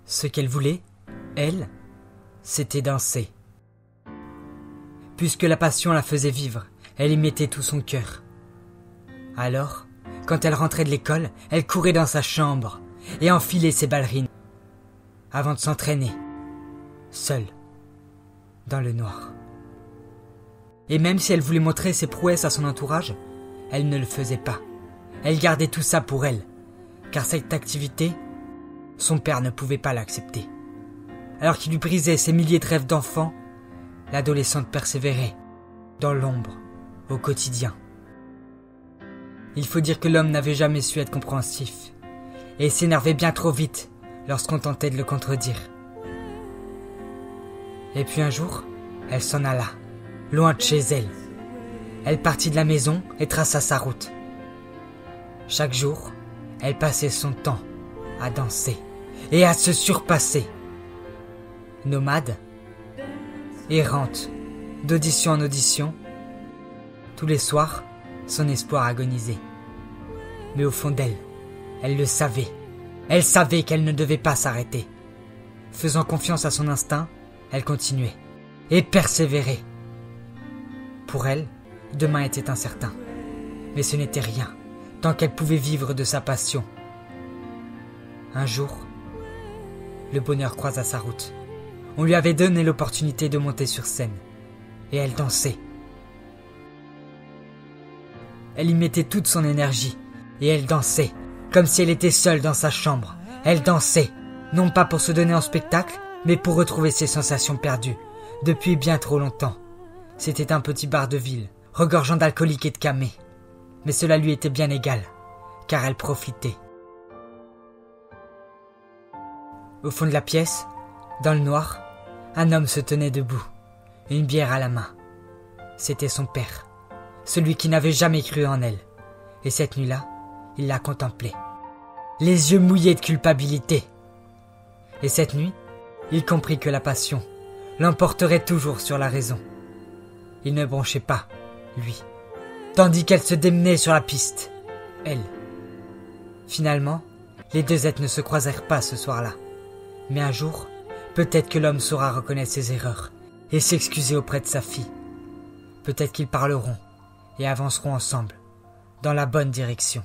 Ce qu'elle voulait, elle, c'était danser. Puisque la passion la faisait vivre, elle y mettait tout son cœur. Alors, quand elle rentrait de l'école, elle courait dans sa chambre et enfilait ses ballerines avant de s'entraîner, seule, dans le noir. Et même si elle voulait montrer ses prouesses à son entourage, elle ne le faisait pas. Elle gardait tout ça pour elle, car cette activité, son père ne pouvait pas l'accepter. Alors qu'il lui brisait ses milliers de rêves d'enfant, l'adolescente persévérait, dans l'ombre, au quotidien. Il faut dire que l'homme n'avait jamais su être compréhensif, et s'énervait bien trop vite lorsqu'on tentait de le contredire. Et puis un jour, elle s'en alla, loin de chez elle. Elle partit de la maison et traça sa route. Chaque jour, elle passait son temps à danser et à se surpasser. Nomade, errante, d'audition en audition, tous les soirs, son espoir agonisait. Mais au fond d'elle, elle le savait. Elle savait qu'elle ne devait pas s'arrêter. Faisant confiance à son instinct, elle continuait et persévérait. Pour elle, demain était incertain. Mais ce n'était rien, tant qu'elle pouvait vivre de sa passion. Un jour, le bonheur croisa sa route. On lui avait donné l'opportunité de monter sur scène. Et elle dansait. Elle y mettait toute son énergie. Et elle dansait, comme si elle était seule dans sa chambre. Elle dansait, non pas pour se donner en spectacle, mais pour retrouver ses sensations perdues, depuis bien trop longtemps. C'était un petit bar de ville, regorgeant d'alcooliques et de camés. Mais cela lui était bien égal, car elle profitait. Au fond de la pièce, dans le noir, un homme se tenait debout, une bière à la main. C'était son père, celui qui n'avait jamais cru en elle. Et cette nuit-là, il la contemplait, les yeux mouillés de culpabilité. Et cette nuit, il comprit que la passion l'emporterait toujours sur la raison. Il ne bronchait pas, lui, tandis qu'elle se démenait sur la piste, elle. Finalement, les deux êtres ne se croisèrent pas ce soir-là. Mais un jour, peut-être que l'homme saura reconnaître ses erreurs et s'excuser auprès de sa fille. Peut-être qu'ils parleront et avanceront ensemble dans la bonne direction.